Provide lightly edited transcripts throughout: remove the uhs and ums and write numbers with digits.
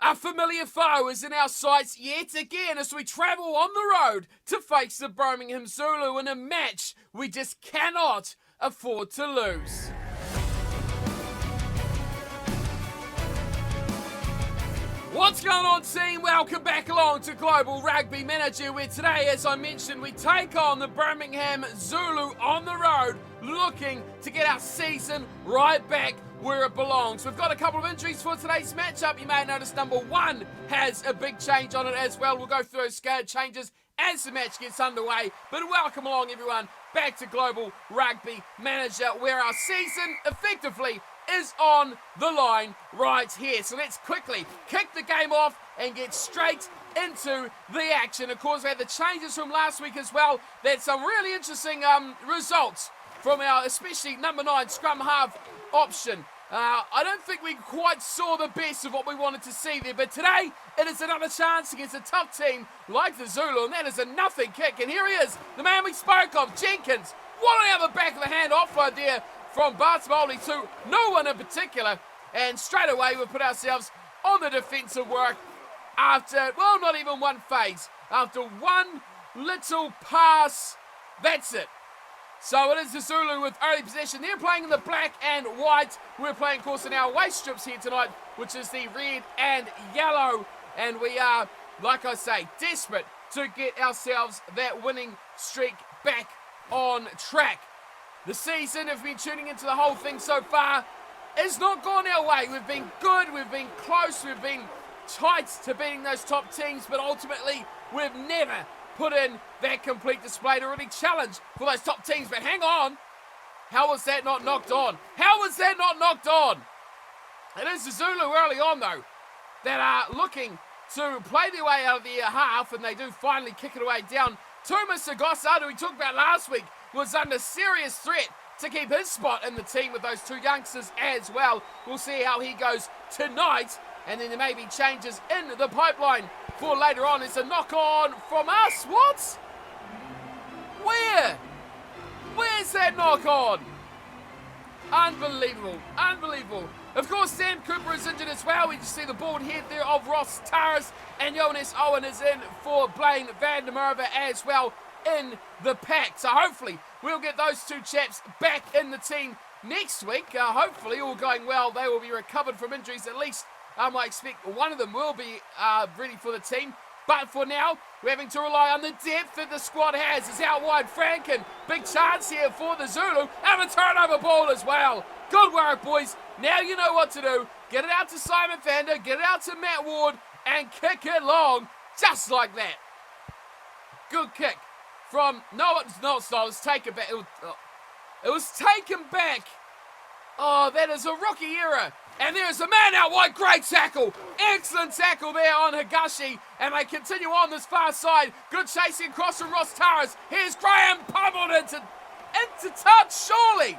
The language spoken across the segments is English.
A familiar foe is in our sights yet again as we travel on the road to face the Birmingham Zulu in a match we just cannot afford to lose. What's going on, team? Welcome back along to Global Rugby Manager, where today, as I mentioned, we take on the Birmingham Zulu on the road, looking to get our season right back where it belongs. We've got a couple of injuries for today's matchup. You may notice number one has a big change on it as well. We'll go through those scale changes as the match gets underway. But welcome along, everyone, back to Global Rugby Manager, where our season effectively is on the line right here. So let's quickly kick the game off and get straight into the action. Of course, we had the changes from last week as well. There's some really interesting results from our, especially number 9 scrum half option. I don't think we quite saw the best of what we wanted to see there, but today it is another chance against a tough team like the Zulu, and that is a nothing kick. And here he is, the man we spoke of, Jenkins. What on the back of the hand offload there from Bartolomei to no one in particular, and straight away we put ourselves on the defensive work after, well, not even one phase. After one little pass, that's it. So it is the Zulu with early possession. They're playing in the black and white. We're playing, of course, in our away strips here tonight, which is the red and yellow. And we are, like I say, desperate to get ourselves that winning streak back on track. The season, if we've been tuning into the whole thing so far, has not gone our way. We've been good, we've been close, we've been tight to beating those top teams, but ultimately we've never put in that complete display to really challenge for those top teams. But hang on, how was that not knocked on? How was that not knocked on? It is the Zulu early on, though, that are looking to play their way out of the half, and they do finally kick it away down to Mr. Gossard, who we talked about last week, was under serious threat to keep his spot in the team with those two youngsters as well. We'll see how he goes tonight, and then there may be changes in the pipeline for later on. It's a knock-on from us. What? Where? Where's that knock-on? Unbelievable. Unbelievable. Of course, Sam Cooper is injured as well. We just see the bald head there of Ross Taras, and Jonas Owen is in for Blaine van der Merwe as well in the pack. So hopefully we'll get those two chaps back in the team next week. Hopefully, all going well, they will be recovered from injuries. At least I expect one of them will be ready for the team. But for now, we're having to rely on the depth that the squad has. It's out wide, Franken. Big chance here for the Zulu. And a turnover ball as well. Good work, boys. Now you know what to do. Get it out to Simon Vander, get it out to Matt Ward, and kick it long, just like that. Good kick from, no, it's not, it's taken back. It was taken back. Oh, that is a rookie error. And there's a man out wide. Great tackle. Excellent tackle there on Higashi. And they continue on this far side. Good chasing across from Ross Taras. Here's Graham pummeled into touch, surely.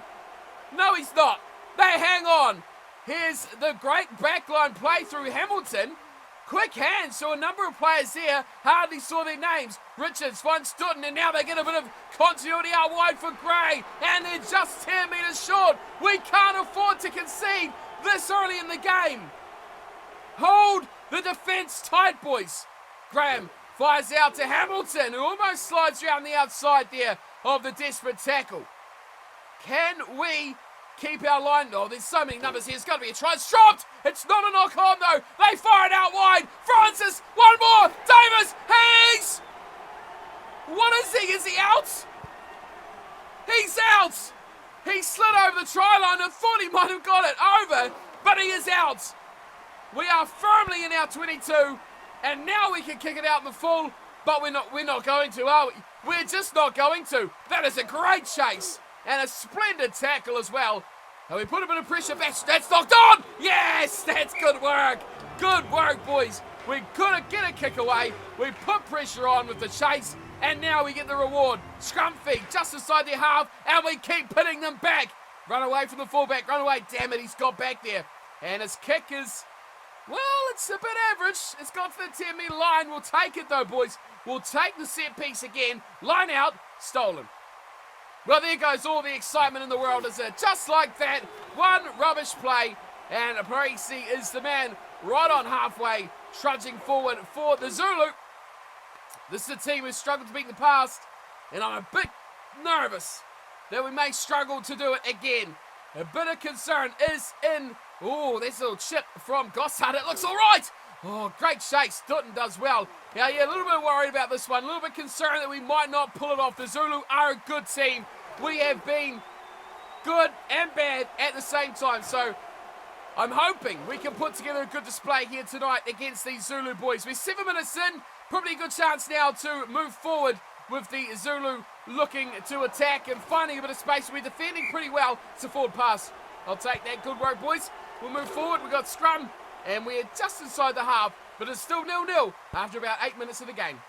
No, he's not. They hang on. Here's the great backline play through Hamilton. Quick hands, so a number of players there hardly saw their names. Richards, Van Stutten, and now they get a bit of continuity out wide for Gray. And they're just 10 metres short. We can't afford to concede this early in the game. Hold the defence tight, boys. Graham fires out to Hamilton, who almost slides around the outside there of the desperate tackle. Can we keep our line? Oh, there's so many numbers here. It's got to be a try. It's dropped. It's not a knock-on, though. They fire it out wide. Francis, one more. Davis, Hayes. What is he? Is he out? He's out. He slid over the try line and thought he might have got it over, but he is out. We are firmly in our 22, and now we can kick it out in the full, but we're not going to, are we? We're just not going to. That is a great chase and a splendid tackle as well. And we put a bit of pressure back. That's knocked on. Yes, that's good work. Good work, boys. We couldn't get a kick away. We put pressure on with the chase, and now we get the reward. Scrum feed just inside their half, and we keep pitting them back. Run away from the fullback, run away. Damn it, he's got back there. And his kick is, well, it's a bit average. It's got to the 10-metre line. We'll take it, though, boys. We'll take the set piece again. Line out, stolen. Well, there goes all the excitement in the world, is it? Just like that, one rubbish play, and Parisi is the man right on halfway, trudging forward for the Zulu. This is a team who's struggled to beat in the past, and I'm a bit nervous that we may struggle to do it again. A bit of concern is in... Oh, there's a little chip from Gossard. It looks all right. Oh, great chase. Dutton does well. Yeah, a little bit worried about this one. A little bit concerned that we might not pull it off. The Zulu are a good team. We have been good and bad at the same time. So I'm hoping we can put together a good display here tonight against these Zulu boys. We're 7 minutes in. Probably a good chance now to move forward with the Zulu looking to attack and finding a bit of space. We're defending pretty well. It's a forward pass. I'll take that. Good work, boys. We'll move forward. We've got scrum, and we're just inside the half, but it's still 0-0 after about 8 minutes of the game.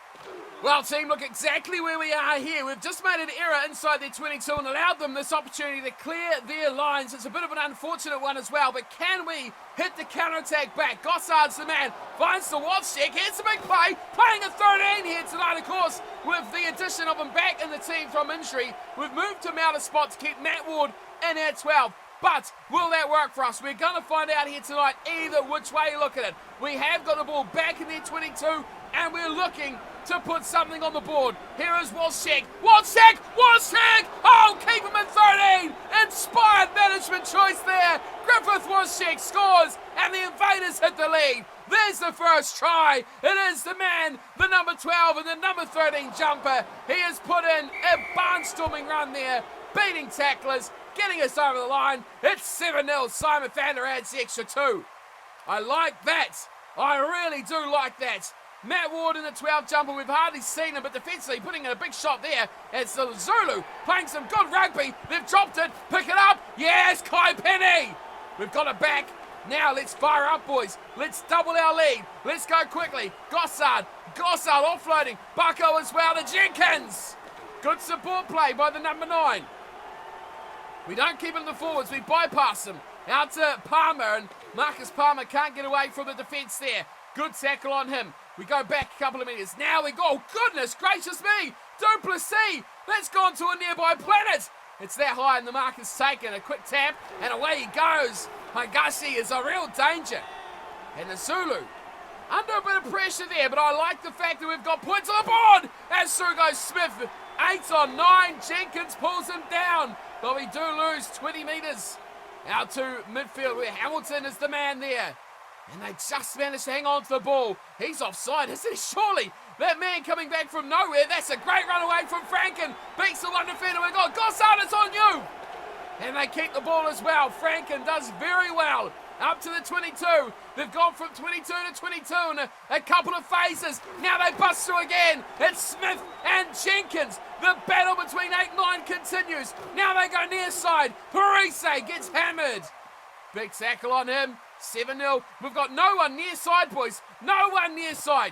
Well, team, look exactly where we are here. We've just made an error inside their 22 and allowed them this opportunity to clear their lines. It's a bit of an unfortunate one as well, but can we hit the counter-attack back? Gossard's the man, finds the watch check. Here's a big play, playing a 13 here tonight, of course, with the addition of him back in the team from injury. We've moved him out of spot to keep Matt Ward in at 12. But will that work for us? We're going to find out here tonight either which way you look at it. We have got the ball back in their 22, and we're looking to put something on the board. Here is Walshek. Walshek! Oh, keep him in 13! Inspired management choice there. Griffith Walshek scores, and the Invaders hit the lead. There's the first try. It is the man, the number 12 and the number 13 jumper. He has put in a barnstorming run there, beating tacklers, getting us over the line. It's 7-0. Simon Vander adds the extra 2. I like that. I really do like that. Matt Ward in the 12 jumper. We've hardly seen him, but defensively putting in a big shot there. It's the Zulu playing some good rugby. They've dropped it. Pick it up. Yes, Kai Penny. We've got it back. Now let's fire up, boys. Let's double our lead. Let's go quickly. Gossard offloading. Bucko as well to Jenkins. Good support play by the number 9. We don't keep him in the forwards. We bypass him. Out to Palmer, and Marcus Palmer can't get away from the defence there. Good tackle on him. We go back a couple of metres. Now we go. Oh, goodness gracious me. Duplessis. Let's go on to a nearby planet. It's that high, and the mark is taken. A quick tap, and away he goes. Hagashi is a real danger. And the Zulu under a bit of pressure there, but I like the fact that we've got points on the board. As through goes Smith. 8 on 9. Jenkins pulls him down. But we do lose 20 metres. Out to midfield where Hamilton is the man there. And they just managed to hang on to the ball. He's offside, isn't he? Surely. That man coming back from nowhere. That's a great run away from Franken. Beats the one defender. We got Gossard, it's on you. And they keep the ball as well. Franken does very well. Up to the 22. They've gone from 22 to 22 in a couple of phases. Now they bust through again. It's Smith and Jenkins. The battle between 8 and 9 continues. Now they go near side. Parise gets hammered. Big tackle on him. 7-0. We've got no one near side, boys. No one near side.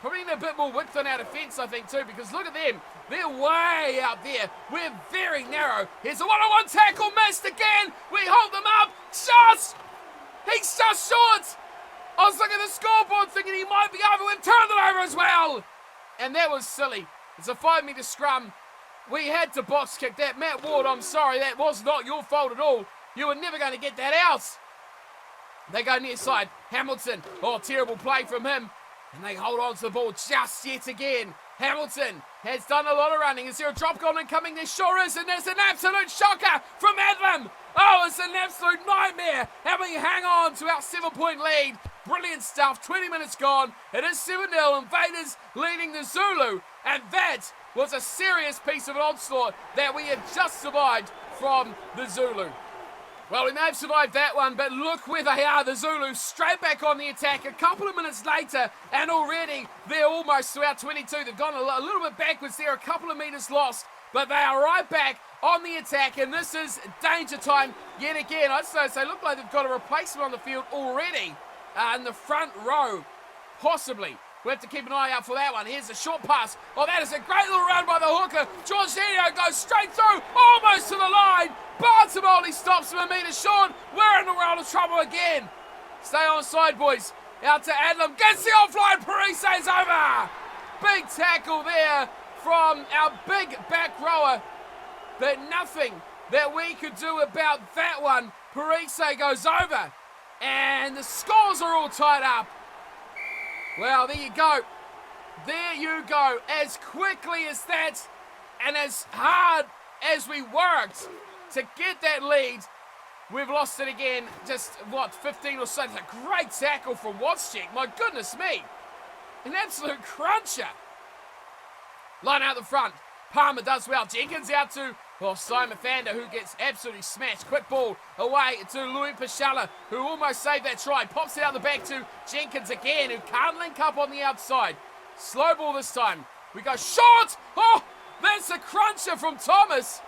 Probably need a bit more width on our defence, I think, too, because look at them. They're way out there. We're very narrow. Here's a one-on-one tackle. Missed again. We hold them up. Shots! He's just short. I was looking at the scoreboard thinking he might be over. We've turned it over as well. And that was silly. It's a 5-metre scrum. We had to box kick that. Matt Ward, I'm sorry. That was not your fault at all. You were never going to get that out. They go near side. Hamilton. Oh, terrible play from him. And they hold on to the ball just yet again. Hamilton has done a lot of running. Is there a drop goal incoming? There sure is. And there's an absolute shocker from Adlam. Oh, it's an absolute nightmare. And we hang on to our 7-point lead. Brilliant stuff. 20 minutes gone. It is 7-0. Invaders leading the Zulu. And that was a serious piece of an onslaught that we have just survived from the Zulu. Well, we may have survived that one, but look where they are, the Zulu, straight back on the attack a couple of minutes later, and already they're almost to our 22. They've gone a little bit backwards there, a couple of metres lost, but they are right back on the attack, and this is danger time yet again. I'd say they look like they've got a replacement on the field already in the front row, possibly. We have to keep an eye out for that one. Here's a short pass. Oh, that is a great little run by the hooker. Jorginho goes straight through, almost to the line. Bartimoli stops him a metre short. We're in the world of trouble again. Stay on side, boys. Out to Adlam. Gets the offline. Parise's over. Big tackle there from our big back rower. But nothing that we could do about that one. Parise goes over. And the scores are all tied up. Well, there you go. There you go. As quickly as that and as hard as we worked to get that lead, we've lost it again. Just, 15 or so. It's a great tackle from Watschek. My goodness me. An absolute cruncher. Line out the front. Palmer does well. Jenkins out to Simon Fander, who gets absolutely smashed. Quick ball away to Louis Pachala, who almost saved that try. Pops it out the back to Jenkins again, who can't link up on the outside. Slow ball this time. We go short. Oh, that's a cruncher from Thomas.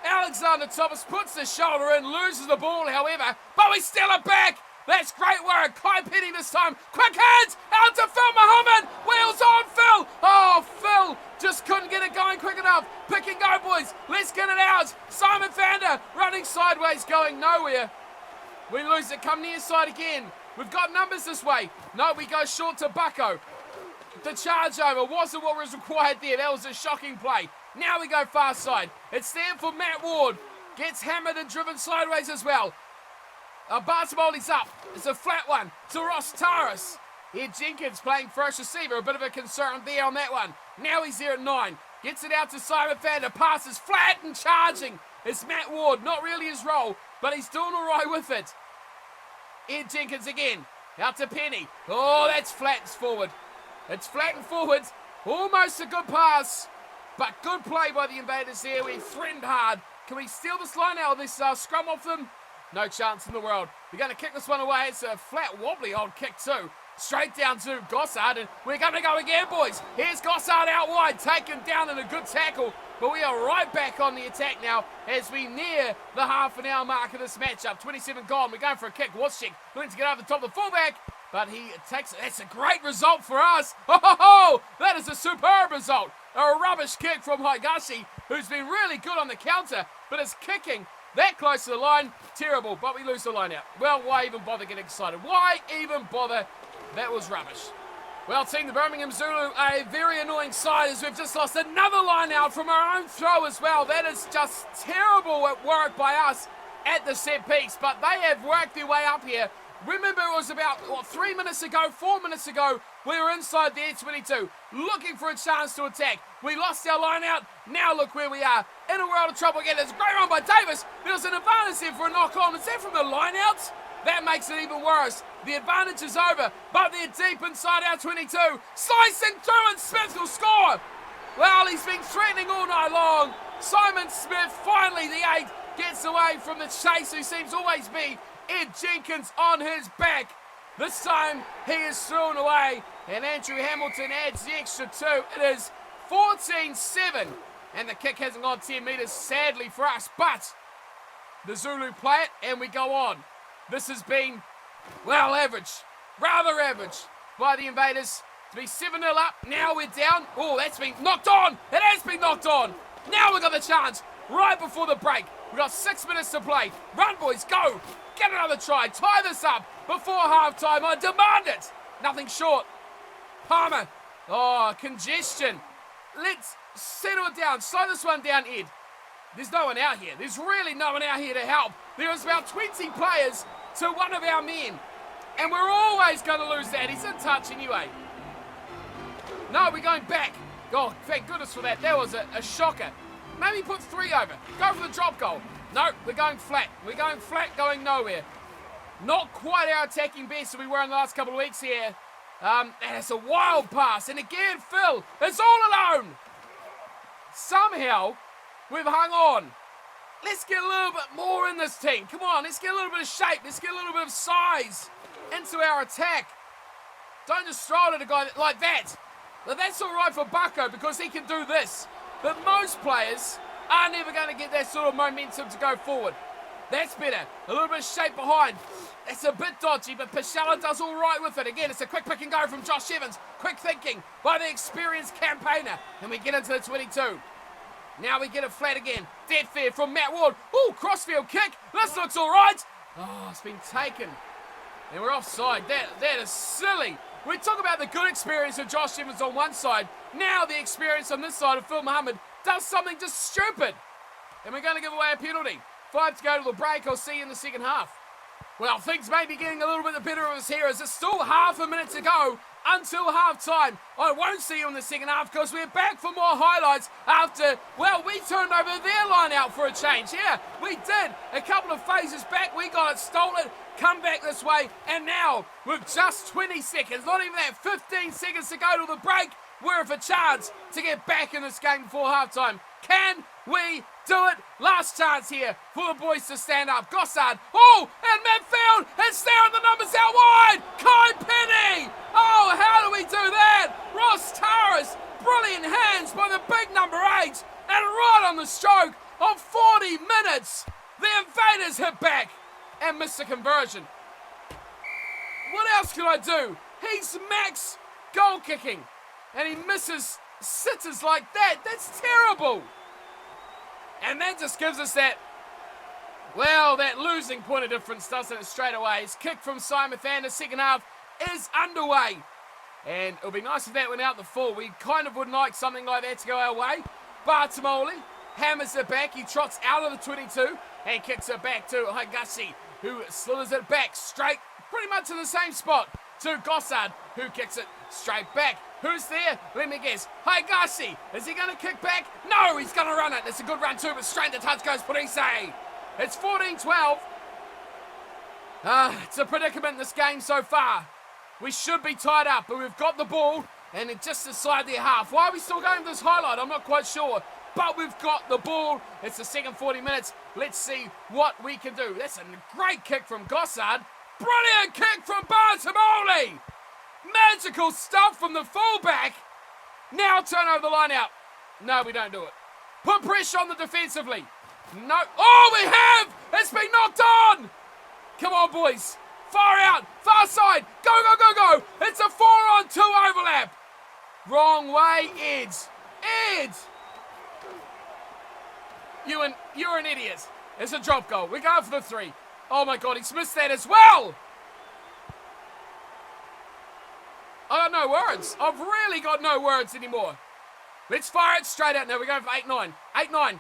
Alexander Thomas puts the shoulder in, loses the ball, however, but we steal it back. That's great work. Kai Penny this time. Quick hands out to Phil Muhammad. Wheels on, Phil. Oh, Phil just couldn't get it going quick enough. Pick and go, boys. Let's get it out. Simon Fander running sideways, going nowhere. We lose it. Come near side again. We've got numbers this way. No, we go short to Bucko. The charge over wasn't what was required there. That was a shocking play. Now we go far side. It's there for Matt Ward. Gets hammered and driven sideways as well. Bartiboldi's up. It's a flat one to Ross Taras. Here Jenkins playing first receiver. A bit of a concern there on that one. Now he's there at 9. Gets it out to Simon Fander. Passes flat and charging. It's Matt Ward. Not really his role, but he's doing all right with it. Here Jenkins again. Out to Penny. Oh, that's flat and forward. It's flat and forward. Almost a good pass, but good play by the Invaders there. We threatened hard. Can we steal this line out of this scrum off them? No chance in the world. We're going to kick this one away. It's a flat, wobbly old kick too. Straight down to Gossard, and we're going to go again, boys. Here's Gossard out wide, taken down in a good tackle. But we are right back on the attack now as we near the half an hour mark of this matchup. 27 gone. We're going for a kick. Watschek looking to get over the top of the fullback, but he takes it. That's a great result for us. Oh, that is a superb result. A rubbish kick from Higashi, who's been really good on the counter, but is kicking that close to the line. Terrible, but we lose the line out. Well, why even bother getting excited? Why even bother? That was rubbish. Well, team, the Birmingham Zulu, a very annoying side as we've just lost another line out from our own throw as well. That is just terrible at work by us at the set piece, but they have worked their way up here. Remember, it was about, 4 minutes ago, we were inside the N22, looking for a chance to attack. We lost our line out. Now look where we are, in a world of trouble again. There's a great run by Davis. There's an advantage there for a knock-on. Is that from the line out? That makes it even worse. The advantage is over, but they're deep inside our 22. Slicing through, and Smith will score. Well, he's been threatening all night long. Simon Smith, finally the 8, gets away from the chase, who seems always be Ed Jenkins on his back. This time he is thrown away, and Andrew Hamilton adds the extra 2. It is 14-7, and the kick hasn't gone 10 metres, sadly for us, but the Zulu play it, and we go on. This has been, well, average, rather average by the Invaders. To be 7-0 up, now we're down. Oh, that's been knocked on. It has been knocked on. Now we've got the chance right before the break. We've got 6 minutes to play. Run, boys, go. Get another try. Tie this up before halftime. I demand it. Nothing short. Palmer. Oh, congestion. Let's settle it down. Slow this one down, Ed. There's no one out here. There's really no one out here to help. There is about 20 players to one of our men, and we're always going to lose that. He's in touch anyway. No, we're going back. Oh, thank goodness for that. That was a shocker. Maybe put 3 over. Go for the drop goal. No, we're going flat. We're going flat, going nowhere. Not quite our attacking best that we were in the last couple of weeks here. And it's a wild pass. And again, Phil is all alone. Somehow, we've hung on. Let's get a little bit more in this team. Come on, let's get a little bit of shape. Let's get a little bit of size into our attack. Don't just throw it at a guy like that. Now, that's all right for Bucko because he can do this. But most players are never going to get that sort of momentum to go forward. That's better. A little bit of shape behind. It's a bit dodgy, but Pachala does all right with it. Again, it's a quick pick and go from Josh Evans. Quick thinking by the experienced campaigner. And we get into the 22. Now we get it flat again. Dead fair from Matt Ward. Ooh, crossfield kick. This looks all right. Oh, it's been taken. And we're offside. That is silly. We talk about the good experience of Josh Evans on one side. Now the experience on this side of Phil Muhammad does something just stupid. And we're going to give away a penalty. 5 to go to the break. I'll see you in the second half. Well, things may be getting a little bit better of us here as it's still half a minute to go until half-time. I won't see you in the second half because we're back for more highlights after, well, we turned over their line out for a change. Yeah, we did. A couple of phases back, we got it stolen, come back this way, and now with just 20 seconds, not even that, 15 seconds to go to the break, we're for a chance to get back in this game before half-time. Can we do it? Last chance here for the boys to stand up. Gossard, oh, and midfield, it's there and the numbers out wide. Kai Penny, oh, how do we do that? Ross Towers, brilliant hands by the big number 8, and right on the stroke of 40 minutes, the Invaders hit back and missed the conversion. What else can I do? He's max goal kicking, and he misses sitters like that. That's terrible. And that just gives us that, well, that losing point of difference, doesn't it, straight away. His kick from Simon Thander, second half, is underway. And it would be nice if that went out the full. We kind of would like something like that to go our way. Bartomoli hammers it back. He trots out of the 22 and kicks it back to Hagashi, who slithers it back straight, pretty much in the same spot, to Gossard, who kicks it straight back. Who's there? Let me guess. Hagashi. Is he going to kick back? No, he's going to run it. It's a good run too, but straight to touch goes Parise. It's 14-12. It's a predicament in this game so far. We should be tied up, but we've got the ball, and it just inside their half. Why are we still going for this highlight? I'm not quite sure. But we've got the ball. It's the second 40 minutes. Let's see what we can do. That's a great kick from Gossard. Brilliant kick from Bartomoli. Magical stuff from the fullback. Now turn over the line out. No, we don't do it. Put pressure on the defensively. No. Oh, we have! It's been knocked on! Come on, boys. Far out. Far side. Go, go, go, go. It's a 4-on-2 overlap. Wrong way, Eds. Eds! You're an idiot. It's a drop goal. We're going for the 3. Oh, my God. He's missed that as well. I got no words. I've really got no words anymore. Let's fire it straight out now. We're going for 8-9. 8-9. 8-9!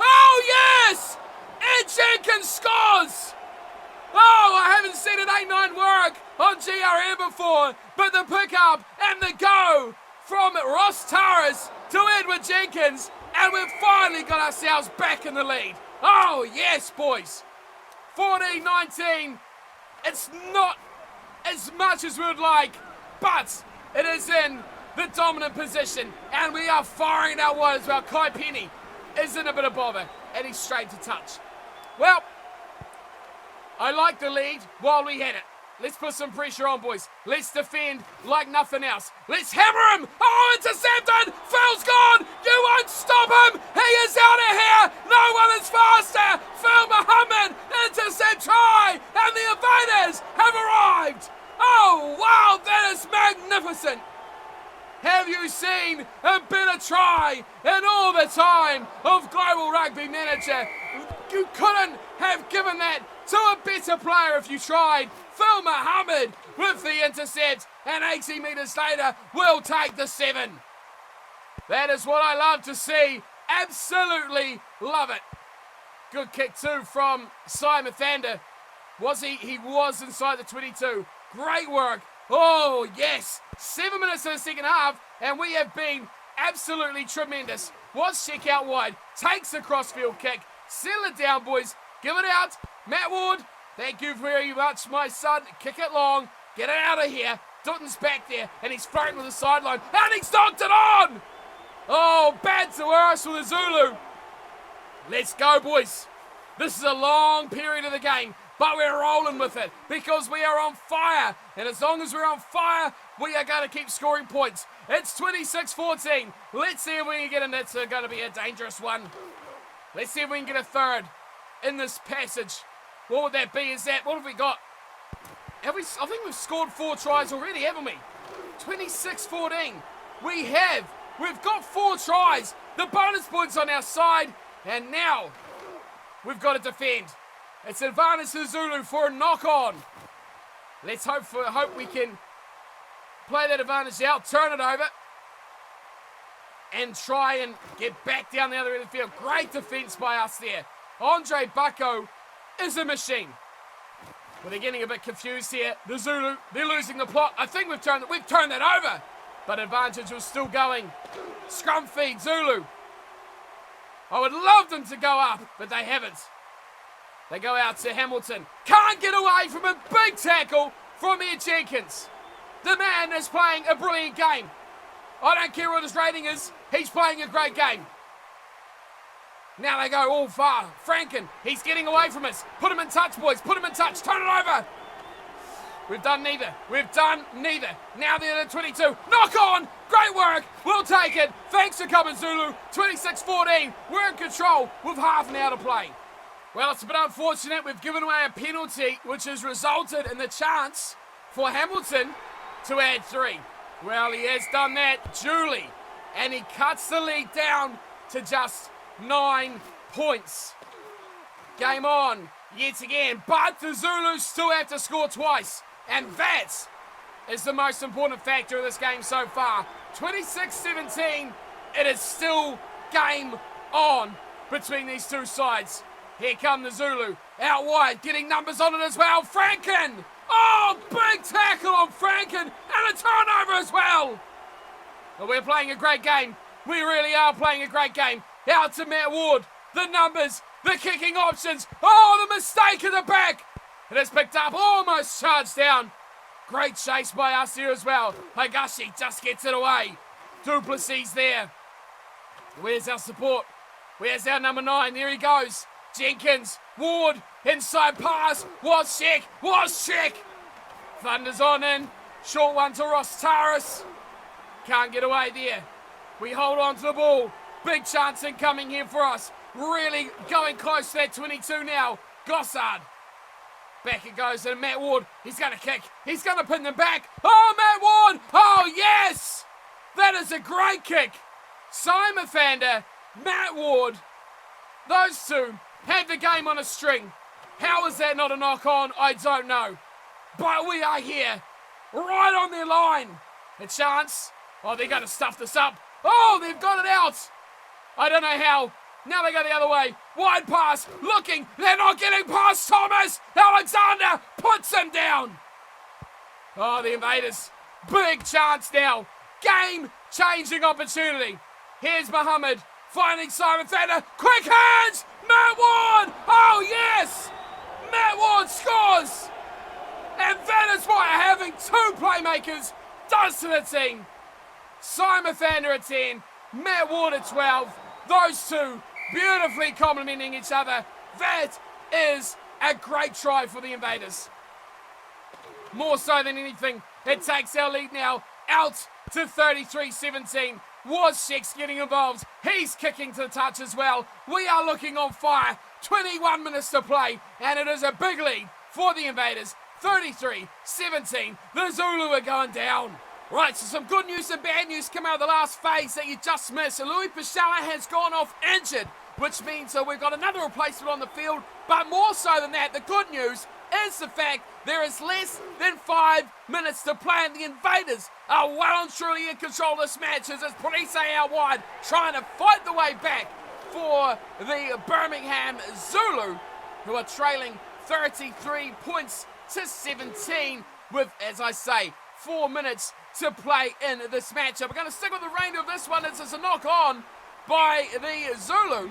Oh, yes! Ed Jenkins scores! Oh, I haven't seen an 8-9 work on GRM before, but the pickup and the go from Ross Towers to Edward Jenkins, and we've finally got ourselves back in the lead. Oh, yes, boys. 14-19. It's not as much as we would like, but it is in the dominant position, and we are firing our wide as well. Kai Penny is in a bit of bother, and he's straight to touch. Well, I like the lead while we had it. Let's put some pressure on, boys. Let's defend like nothing else. Let's hammer him. Oh, intercepted. Phil's gone. You won't stop him. He is out of here. No one is faster. Phil Muhammad, intercept try, and the Invaders have arrived. Oh, wow, that is magnificent. Have you seen a better try in all the time of Global Rugby Manager? You couldn't have given that to a better player if you tried. Phil Muhammad with the intercept, and 80 metres later will take the 7. That is what I love to see. Absolutely love it. Good kick too from Simon Thander. Was he? He was inside the 22. Great work. Oh, yes. 7 minutes in the second half, and we have been absolutely tremendous. Watch check out wide. Takes the crossfield kick. Settle it down, boys. Give it out. Matt Ward, thank you very much, my son. Kick it long. Get it out of here. Dutton's back there, and he's flirting with the sideline, and he's knocked it on! Oh, bad to us for the Zulu. Let's go, boys. This is a long period of the game, but we're rolling with it because we are on fire. And as long as we're on fire, we are going to keep scoring points. It's 26-14. Let's see if we can get in. It's going to be a dangerous one. Let's see if we can get a third in this passage. What would that be? What have we got? I think we've scored 4 tries already, haven't we? 26-14. We've got 4 tries. The bonus points on our side. And now we've got to defend. It's advantage to Zulu for a knock-on. Let's hope we can play that advantage out, turn it over, and try and get back down the other end of the field. Great defense by us there. Andre Bucko is a machine. Well, they're getting a bit confused here. The Zulu, they're losing the plot. I think we've turned that over. But advantage was still going. Scrum feed, Zulu. I would love them to go up, but they haven't. They go out to Hamilton. Can't get away from a big tackle from Ed Jenkins. The man is playing a brilliant game. I don't care what his rating is. He's playing a great game. Now they go all far. Franken, he's getting away from us. Put him in touch, boys. Put him in touch. Turn it over. We've done neither. Now they're at 22. Knock on. Great work. We'll take it. Thanks for coming, Zulu. 26-14. We're in control with half an hour to play. Well, it's a bit unfortunate. We've given away a penalty, which has resulted in the chance for Hamilton to add 3. Well, he has done that duly. And he cuts the lead down to just 9 points. Game on yet again, but the Zulus still have to score twice, and that is the most important factor of this game so far. 26-17, it is still game on between these two sides. Here come the Zulu, out wide, getting numbers on it as well. Franken! Oh, big tackle on Franken, and a turnover as well. Well, we're playing a great game. We really are playing a great game. Out to Matt Ward. The numbers, the kicking options. Oh, the mistake in the back. It is picked up, almost charged down. Great chase by us here as well. Higashi just gets it away. Duplessis there. Where's our support? Where's our number 9? There he goes. Jenkins, Ward, inside pass. Was check. Thunders on in. Short one to Ross Taras. Can't get away there. We hold on to the ball. Big chance incoming here for us. Really going close to that 22 now. Gossard. Back it goes to Matt Ward. He's going to kick. He's going to pin them back. Oh, Matt Ward. Oh, yes. That is a great kick. Simon Fander, Matt Ward. Those two have the game on a string. How is that not a knock on? I don't know. But we are here. Right on their line. A chance. Oh, they're going to stuff this up. Oh, they've got it out. I don't know how. Now they go the other way. Wide pass. Looking. They're not getting past Thomas. Alexander puts him down. Oh, the Invaders. Big chance now. Game-changing opportunity. Here's Muhammad. Finding Simon Fander. Quick hands. Matt Ward. Oh, yes. Matt Ward scores. And that is what having 2 playmakers does to the team. Simon Fander at 10, Matt Ward at 12. Those two beautifully complementing each other. That is a great try for the Invaders. More so than anything, it takes our lead now out to 33-17. Wozcik's getting involved. He's kicking to the touch as well. We are looking on fire. 21 minutes to play, and it is a big lead for the Invaders. 33-17. The Zulu are going down. Right, so some good news and bad news come out of the last phase that you just missed. Louis Pichala has gone off injured, which means we've got another replacement on the field. But more so than that, the good news is the fact there is less than 5 minutes to play, and the Invaders are well and truly in control of this match as it's Police out wide, trying to fight the way back for the Birmingham Zulu, who are trailing 33 points to 17 with, as I say, 4 minutes to play in this matchup. We're going to stick with the remainder of this one. This is a knock on by the Zulu,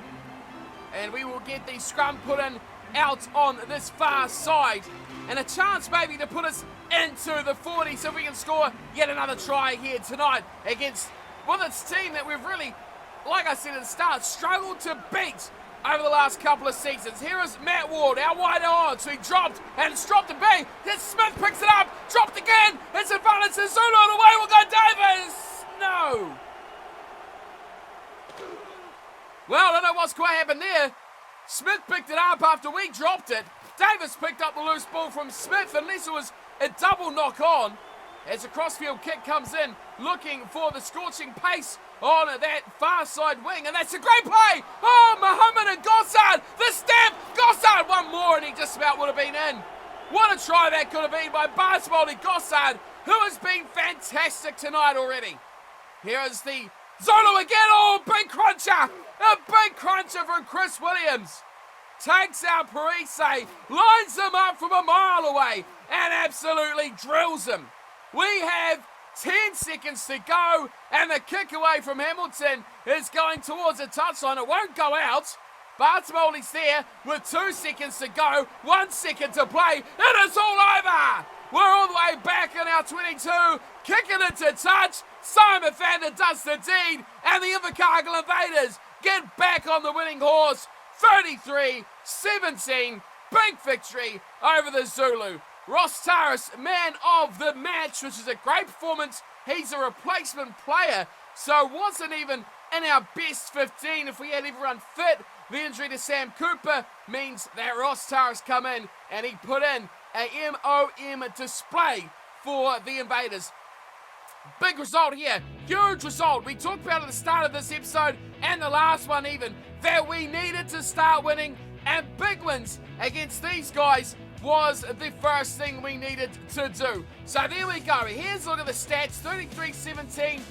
and we will get the scrum put in out on this far side, and a chance maybe to put us into the 40 so we can score yet another try here tonight against, well, this team that we've really, like I said at the start, struggled to beat over the last couple of seasons. Here is Matt Ward, out wide on, so he dropped, and it's dropped to B. Then Smith picks it up, dropped again, it's advantage to Zulu, and away will go Davis. No. Well, I don't know what's quite happened there. Smith picked it up after we dropped it. Davis picked up the loose ball from Smith, unless it was a double knock on, as a crossfield kick comes in, looking for the scorching pace on that far side wing, and that's a great play. Oh, Muhammad and Gossard, the step. Gossard, one more, and he just about would have been in. What a try that could have been by Barsboldy Gossard, who has been fantastic tonight already. Here is the Zulu again. Oh, big cruncher. A big cruncher from Chris Williams. takes out Parise, lines him up from a mile away, and absolutely drills him. We have 10 seconds to go, and the kick away from Hamilton is going towards the touchline. It won't go out. Bartolomeu's there with 2 seconds to go, 1 second to play, and it's all over! We're all the way back in our 22, kicking it to touch. Simon Vander does the deed, and the Invercargill Invaders get back on the winning horse. 33-17, big victory over the Zulu. Ross Taras, man of the match, which is a great performance. He's a replacement player, so wasn't even in our best 15 if we had everyone fit. The injury to Sam Cooper means that Ross Taras come in and he put in a MOM display for the Invaders. Big result here, huge result. We talked about at the start of this episode and the last one even, that we needed to start winning, and big wins against these guys was the first thing we needed to do. So there we go. Here's a look at the stats. 33-17.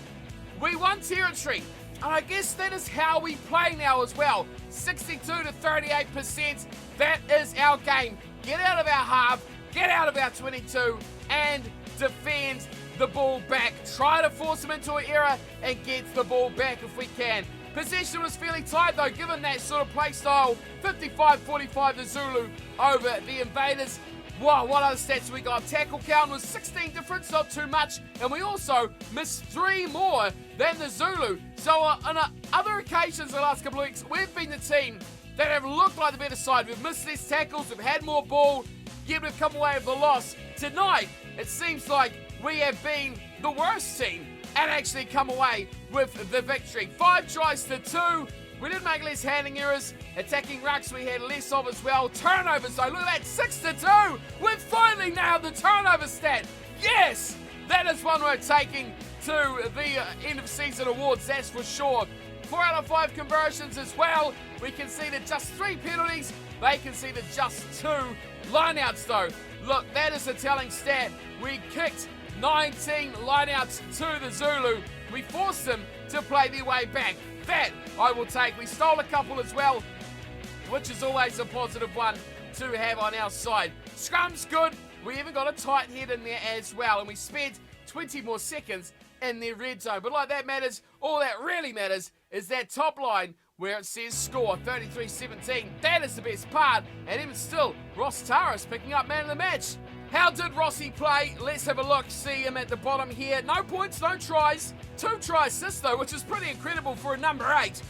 We won territory. And I guess that is how we play now as well. 62 to 38%. That is our game. Get out of our half, get out of our 22, and defend the ball back. Try to force them into an error and get the ball back if we can. Possession was fairly tight though, given that sort of play style. 55-45 the Zulu over the Invaders. Wow, what other stats we got? Tackle count was 16 difference, not too much. And we also missed 3 more than the Zulu. So on other occasions the last couple of weeks, we've been the team that have looked like the better side. We've missed less tackles, we've had more ball, yet we've come away with the loss. Tonight, it seems like we have been the worst team and actually come away with the victory. 5 tries to 2. We didn't make less handing errors. Attacking rucks we had less of as well. Turnovers though, look at that, 6 to 2. We've finally nailed the turnover stat. Yes, that is one we're taking to the end of season awards, that's for sure. 4 out of 5 conversions as well. We conceded just 3 penalties. They conceded just 2 lineouts though. Look, that is a telling stat. We kicked 19 lineouts to the Zulu. We forced them to play their way back. That I will take. We stole a couple as well, which is always a positive one to have on our side. Scrum's good. We even got a tight head in there as well, and we spent 20 more seconds in their red zone. But like that matters, all that really matters is that top line where it says score 33-17. That is the best part, and even still, Ross Taras picking up man of the match. How did Rossi play? Let's have a look. See him at the bottom here. No points, no tries. 2 try assists though, which is pretty incredible for a number 8.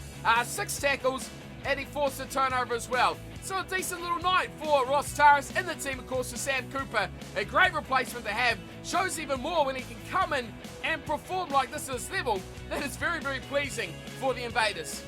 6 tackles, and he forced a turnover as well. So a decent little night for Ross Taras in the team, of course, for Sam Cooper. A great replacement to have. Shows even more when he can come in and perform like this at this level. That is very, very pleasing for the Invaders.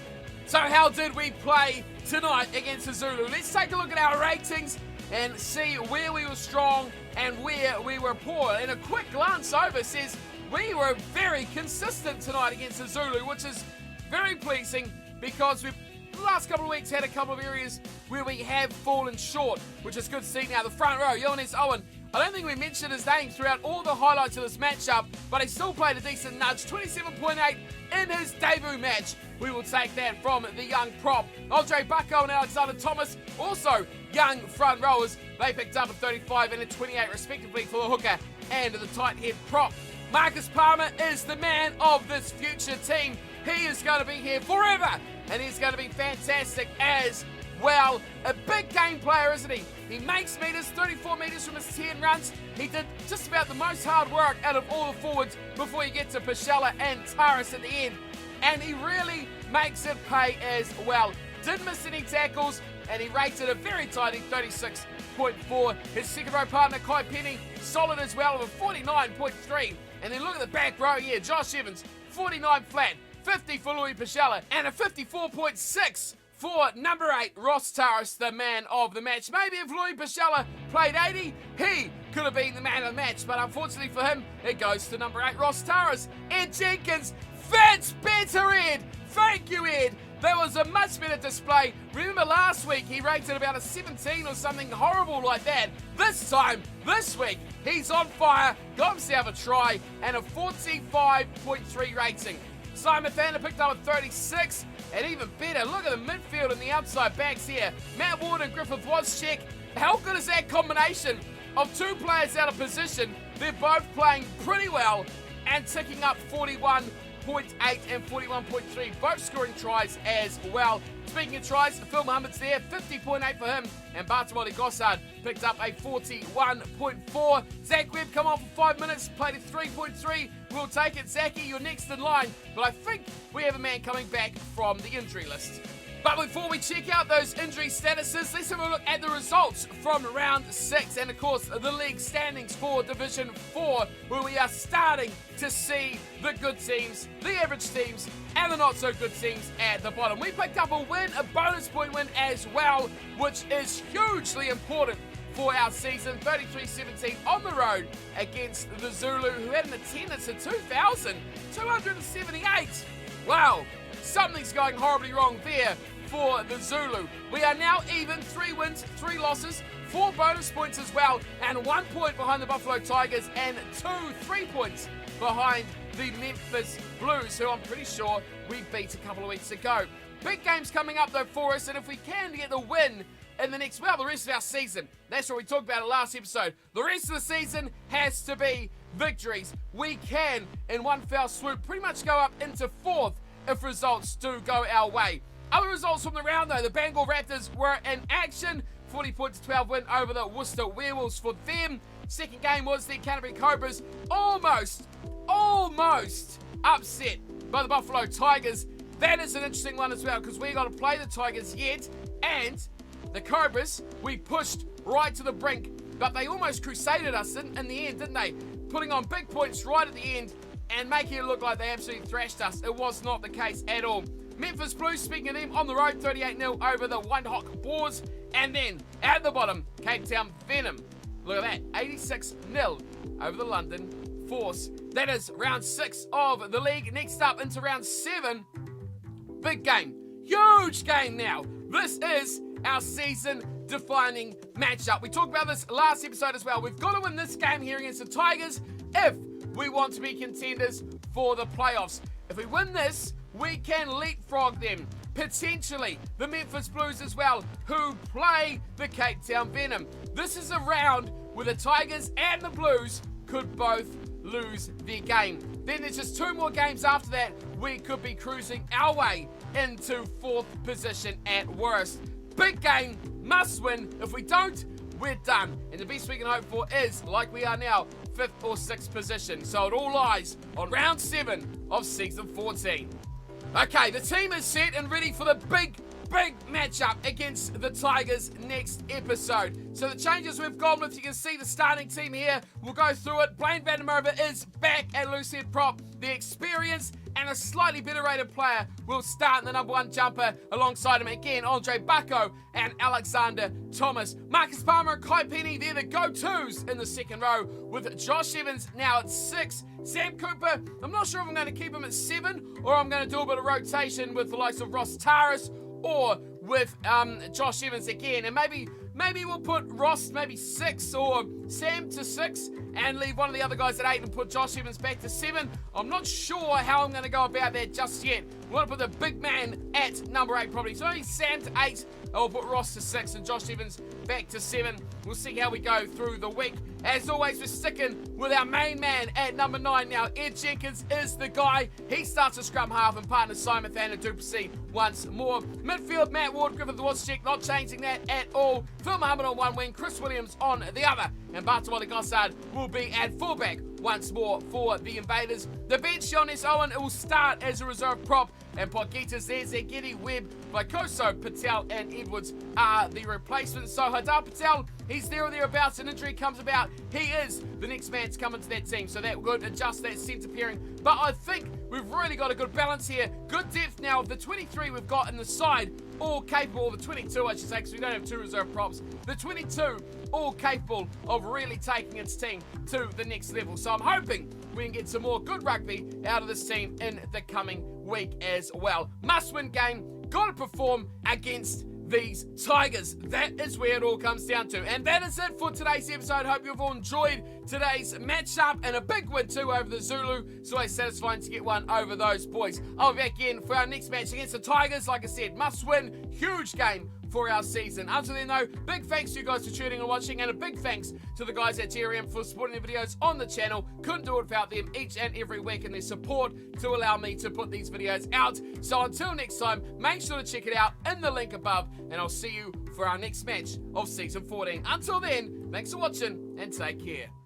So how did we play tonight against the Zulu? Let's take a look at our ratings and see where we were strong and where we were poor. And a quick glance over says we were very consistent tonight against the Zulu, which is very pleasing because we've the last couple of weeks had a couple of areas where we have fallen short, which is good to see. Now the front row, Johannes Owen, I don't think we mentioned his name throughout all the highlights of this matchup, but he still played a decent nudge, 27.8 in his debut match. We will take that from the young prop. Andre Bucko and Alexander Thomas, also young front rowers. They picked up a 35 and a 28 respectively for the hooker and the tight head prop. Marcus Palmer is the man of this future team. He is going to be here forever, and he's going to be fantastic as well. A big game player, isn't he? He makes meters, 34 meters from his 10 runs. He did just about the most hard work out of all the forwards before you get to Pichella and Taras at the end. And he really makes it pay as well. Didn't miss any tackles, and he rated a very tidy 36.4. His second row partner, Kai Penny, solid as well with a 49.3. And then look at the back row here. Josh Evans, 49 flat, 50 for Louis Pichella, and a 54.6 for number 8, Ross Taras, the man of the match. Maybe if Louis Pichella played 80, he could have been the man of the match, but unfortunately for him, it goes to number 8, Ross Taras. Ed Jenkins, that's better, Ed. Thank you, Ed. That was a much better display. Remember last week, he rated about a 17 or something horrible like that. This time, this week, he's on fire, got himself a try, and a 45.3 rating. Simon Vander picked up a 36. And even better, look at the midfield and the outside backs here. Matt Ward and Griffith Woschek. How good is that combination of two players out of position? They're both playing pretty well and ticking up 41.8 and 41.3, both scoring tries as well. Speaking of tries, Phil Muhammad's there, 50.8 for him, and Bartolomé Gossard picked up a 41.4. Zach Webb come on for 5 minutes, played a 3.3. We'll take it, Zachy, you're next in line, but I think we have a man coming back from the injury list. But before we check out those injury statuses, let's have a look at the results from round 6 and, of course, the league standings for Division 4, where we are starting to see the good teams, the average teams, and the not-so-good teams at the bottom. We picked up a win, a bonus point win as well, which is hugely important for our season. 33-17 on the road against the Zulu, who had an attendance of 2,278. Wow, something's going horribly wrong there for the Zulu. We are now even, 3 wins, 3 losses, 4 bonus points as well, and 1 point behind the Buffalo Tigers and 3 points behind the Memphis Blues, who I'm pretty sure we beat a couple of weeks ago. Big games coming up though for us, and if we can get the win in the next, well, the rest of our season, that's what we talked about in the last episode. The rest of the season has to be victories. We can, in one fell swoop, pretty much go up into 4th if results do go our way. Other results from the round though, the Bangor Raptors were in action. 40-12 win over the Worcester Werewolves for them. Second game was the Canterbury Cobras almost upset by the Buffalo Tigers. That is an interesting one as well, because we got to play the Tigers yet, and the Cobras, we pushed right to the brink, but they almost crusaded us in the end, didn't they? Putting on big points right at the end and making it look like they absolutely thrashed us. It was not the case at all. Memphis Blues, speaking of them, on the road, 38-0 over the Windhoek Boars. And then, at the bottom, Cape Town Venom. Look at that, 86-0 over the London Force. That is round 6 of the league. Next up, into round 7. Big game. Huge game now. This is our season-defining matchup. We talked about this last episode as well. We've got to win this game here against the Tigers if we want to be contenders for the playoffs. If we win this, we can leapfrog them. Potentially the Memphis Blues as well, who play the Cape Town Venom. This is a round where the Tigers and the Blues could both lose their game. Then there's just 2 more games after that. We could be cruising our way into 4th position at worst. Big game, must win. If we don't, we're done. And the best we can hope for is, like we are now, 5th or 6th position. So it all lies on round 7 of season 14. Okay, the team is set and ready for the big matchup against the Tigers next episode. So the changes we've gone with, you can see the starting team here. We'll go through it. Blaine van der Merwe is back at loosehead prop. The experience and a slightly better rated player will start in the number 1 jumper alongside him again. Andre Bucko and Alexander Thomas. Marcus Palmer and Kai Penny, they're the go-tos in the second row, with Josh Evans now at 6. Sam Cooper, I'm not sure if I'm going to keep him at 7 or I'm going to do a bit of rotation with the likes of Ross Taras or with Josh Evans again. And maybe we'll put Ross maybe 6 or Sam to 6 and leave one of the other guys at 8 and put Josh Evans back to 7. I'm not sure how I'm going to go about that just yet. We want to put the big man at number 8 probably. So only Sam to 8. I'll put Ross to 6 and Josh Evans back to 7. We'll see how we go through the week. As always, we're sticking with our main man at number 9 now. Ed Jenkins is the guy. He starts a scrum half and partners Simon Thander Duplessis once more. Midfield, Matt Ward, Griffith Woschek, not changing that at all. Phil Muhammad on one wing, Chris Williams on the other. And Bartolomé Gossard will be at fullback once more for the Invaders. The bench, Jonas Owen, it will start as a reserve prop. And Podgitas, there's Getty, Webb, Vaikoso, Patel and Edwards are the replacements. So Hadar Patel, he's there or thereabouts. An injury comes about. He is the next man to come into that team. So that would adjust that centre pairing. But I think we've really got a good balance here. Good depth now of the 23 we've got in the side. All capable, the 22 I should say, because we don't have 2 reserve props. The 22 all capable of really taking its team to the next level. So I'm hoping we can get some more good rugby out of this team in the coming week as well. Must win game, got to perform against these Tigers. That is where it all comes down to. And that is it for today's episode. Hope you've all enjoyed today's matchup, and a big win too over the Zulu. It's always satisfying to get one over those boys. I'll be back in for our next match against the Tigers. Like I said, must win, huge game for our season. Until then though, big thanks to you guys for tuning and watching, and a big thanks to the guys at TRM for supporting the videos on the channel. Couldn't do it without them each and every week and their support to allow me to put these videos out. So until next time, make sure to check it out in the link above, and I'll see you for our next match of Season 14. Until then, thanks for watching and take care.